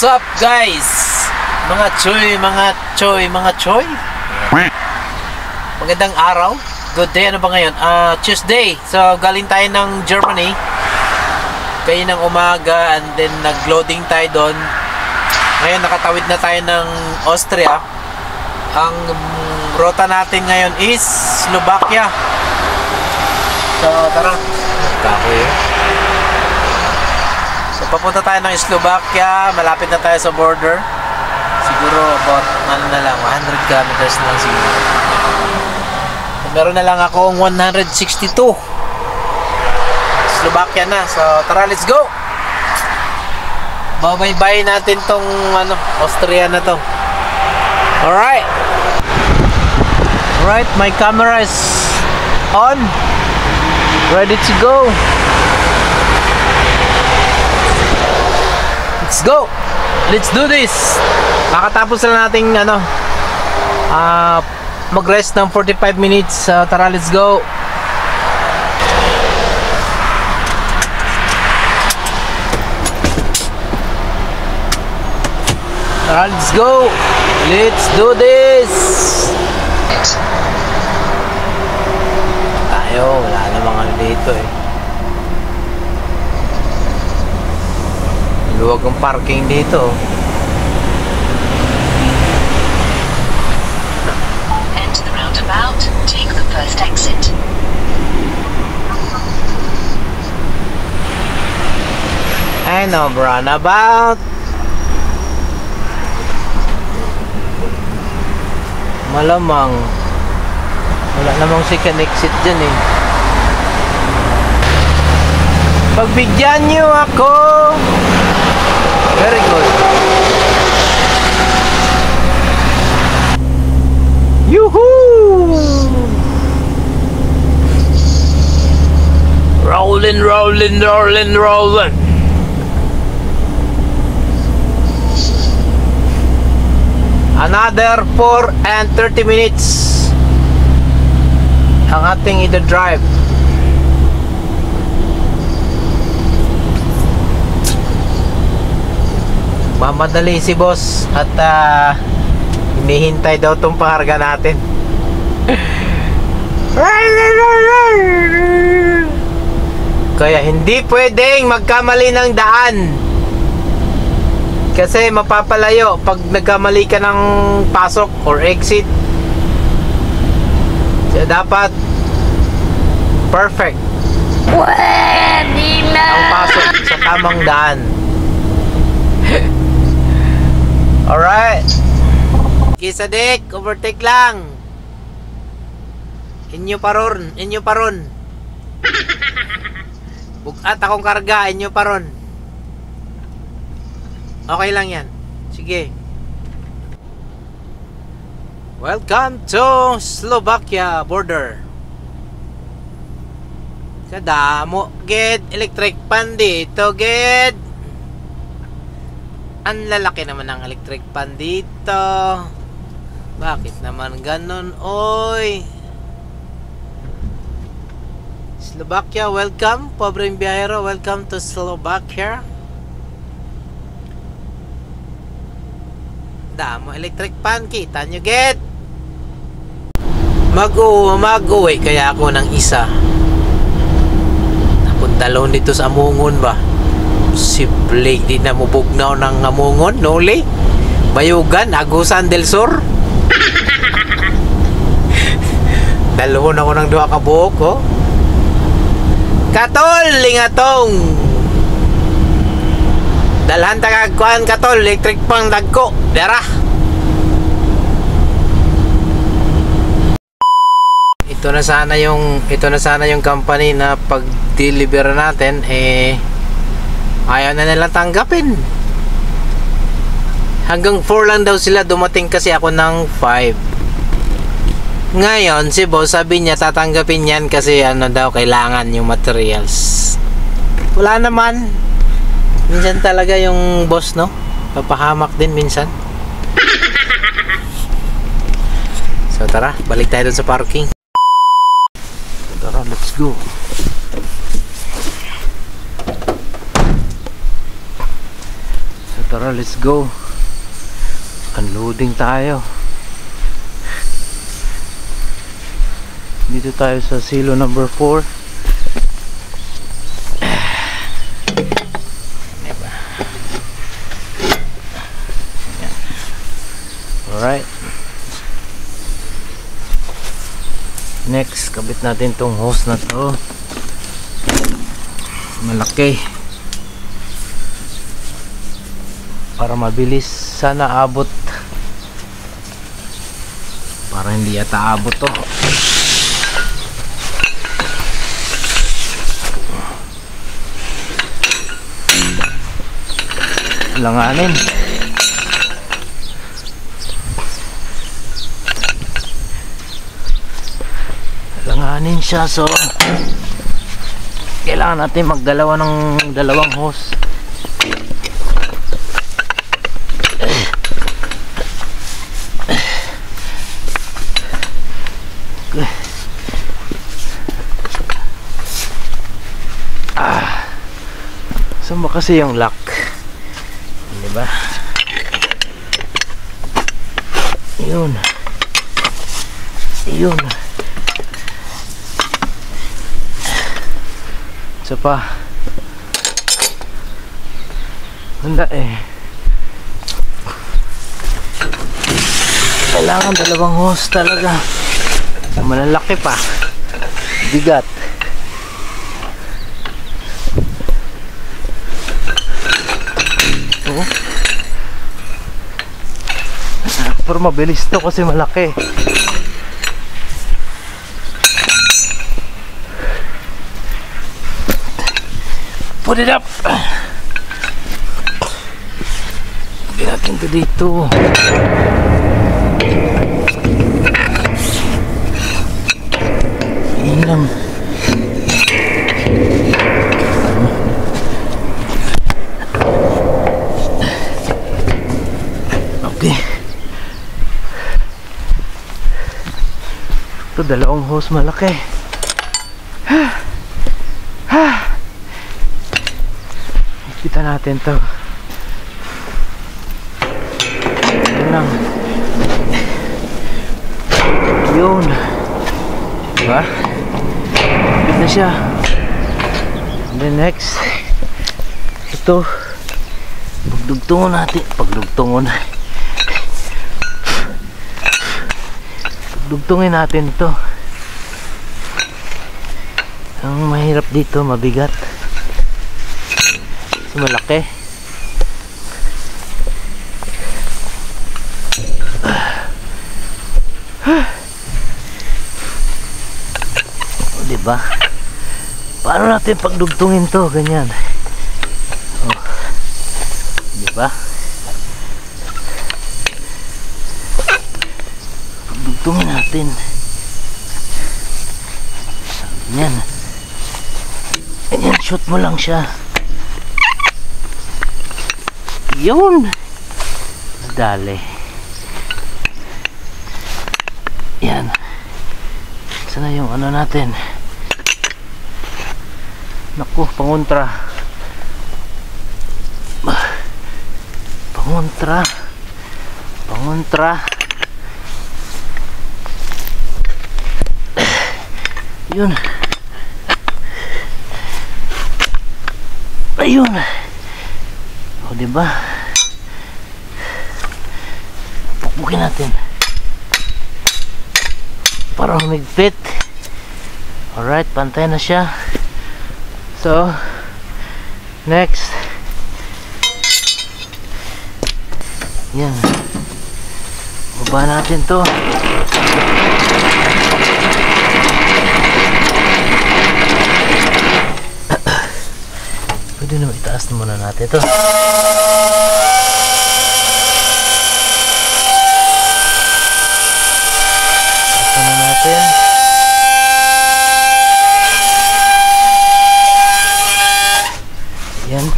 What's up guys? Mga choy. Magandang araw. Good day. Ano ba ngayon? Tuesday. So galing tayo ng Germany kayo ng umaga and then nag-loading tayo doon. Ngayon nakatawid na tayo ng Austria. Ang rota natin ngayon is Slovakia. So tara. So papunta tayo ng Slovakia. Malapit na tayo sa border. Siguro about 100 kilometers lang siguro. Meron na lang akong 162. Slovakia na. So tara, let's go. Babaybayin natin tong Austria na to. Alright, my camera is on. Ready to go. Let's go. Let's do this. Makatapos na nating mag-rest ng 45 minutes. Tara, let's go. Tara, let's go. Let's do this. Tayo, wala namang dito eh. Luwag ang parking dito. Enter the roundabout. Take the first exit. I know, roundabout. Malamang wala namang second exit dyan eh. Pagbigyan nyo ako. Very good. Yoo-hoo! Rolling. Another 4 and 30 minutes ang ating ida-drive. Mamadali si boss at hinihintay daw itong pakarga natin. Kaya hindi pwedeng magkamali ng daan. Kasi mapapalayo pag nagkamali ka ng pasok or exit. So dapat perfect ang pasok sa tamang daan. Alright. Kisa Dick, overtake lang. Inyo paron. Bugat akong karga, inyo paron. Okay lang yan. Sige. Welcome to Slovakia border. Kadamo ged electric pan dito ged. Ang lalaki naman ng electric pan dito. Bakit naman ganun oy? Slovakia, welcome. Pobreng biyahero, welcome to Slovakia. Damo electric pan, kita nyo get. Mag-uwi kaya ako ng isa. Napuntalon dito sa Amungon ba? Si Blake di na mubugnaw ng Amungon, noli? Bayugan, Agusan del Sur. Dalhon ako ng duha ka buhok, oh. Katol, lingatong. Dalhan tagagkuhan katol, electric pang dagko. Dara. Ito na sana yung company na pag-deliver natin ayaw na nila tanggapin. Hanggang 4 lang daw sila, dumating kasi ako ng 5. Ngayon si boss sabi niya tatanggapin yan kasi daw kailangan yung materials. Wala naman. Minsan talaga yung boss papahamak din minsan. So tara, balik tayo dun sa parking. Tara, let's go. So Tara, let's go. Unloading tayo. Dito tayo sa silo number 4. Alright. Next, kabit natin tong hose na to. Malaki. Para mabilis sana abot. Para hindi yata abot to. Langanin. Langanin siya, so kailangan natin magdalawa ng dalawang hose. Saan ba kasi yung lock? Diba? Yun. Yun. Isa pa. Handa eh. Kailangan dalawang hose talaga. Malalaki pa. Bigat. Oh. Pero mabilis to kasi malaki. Put it up. Lagyan natin ito dito. Yan lang. Okay. Ito dalawang hose malaki. Kita natin to. Yan lang. Yun. Diba? Kapit na siya. And then next, ito, pagdugtungon natin. Pagdugtungin natin ito. Ang mahirap dito, mabigat. Malaki. Diba? Paano natin pagdugtungin to? Ganyan. Oh. Diba? Pagdugtungin natin. Ganyan. Ganyan, shoot mo lang siya. Yun. Dali. Yan. Sana yung ano natin. Naku, pangontra. Pangontra. Pangontra. Yun. Ayun. O, diba? Pukpukin natin para humigpit. Alright, pantay na siya. So next, yan, baba natin to. Pwede naman itaas na muna natin to. Yan.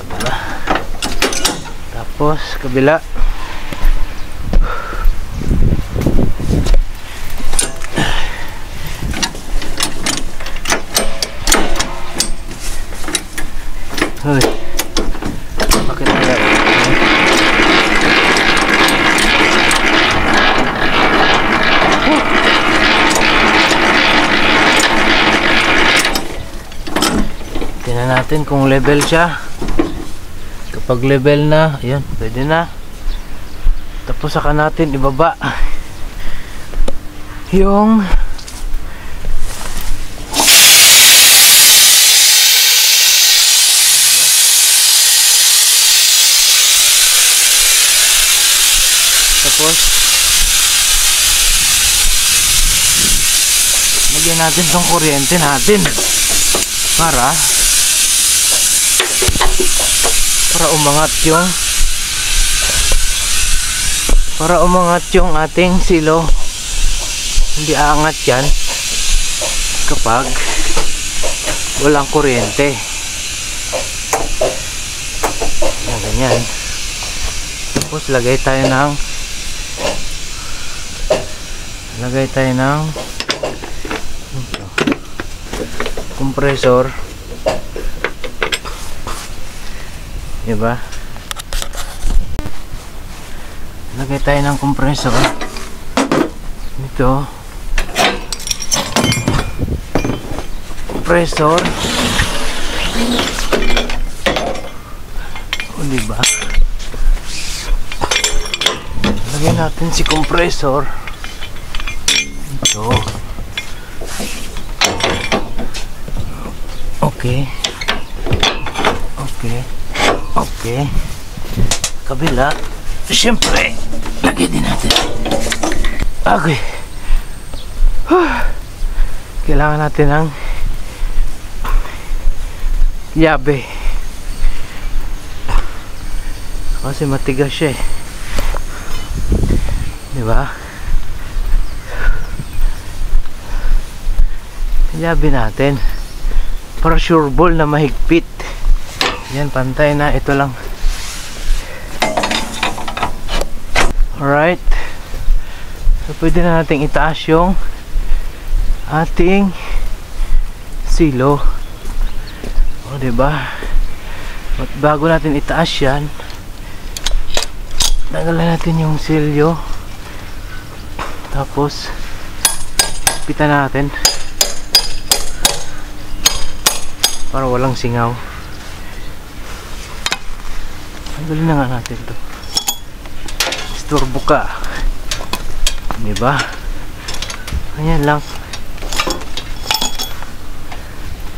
Diba? Tapos kabila. Tingnan natin kung level siya. Kapag level na, ayun, pwede na. Tapos saka natin ibaba yung tapos lagyan natin tong kuryente natin para umangat yung ating silo. Hindi aangat yan kapag walang kuryente. Yan, ganyan. Tapos lagay tayo ng compressor, diba? Lagay tayo ng compressor dito, compressor, o diba? Lagyan natin si compressor dito. Okay. Kabila, siyempre lagyan din natin. Okay. Kailangan natin ng yabe kasi matigas siya eh, diba? Yabe natin para sure ball na mahigpit. Yan, pantay na. Ito lang. Alright, so pwede na nating itaas yung ating silo, o diba? At bago natin itaas yan, tanggalan natin yung silyo, tapos pitan natin para walang singaw. Tanggalin na nga natin to, istorbo ka, diba? Ganyan lang,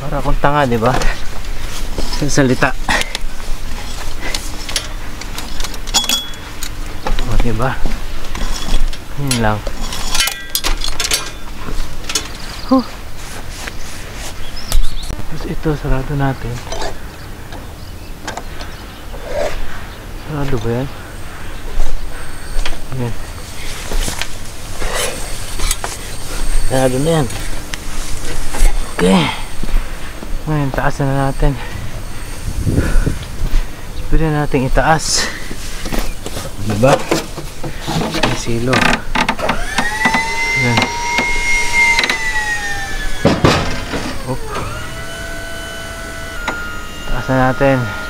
para akong tanga, diba? Sa salita, o diba? Ganyan lang. Tapos ito, sarado natin. Sarado ba yan? Yan. Sarado na yan. Okay. Ngayon, taas na natin. Pwede natin itaas. Diba? May silo. Yan. Taas na natin.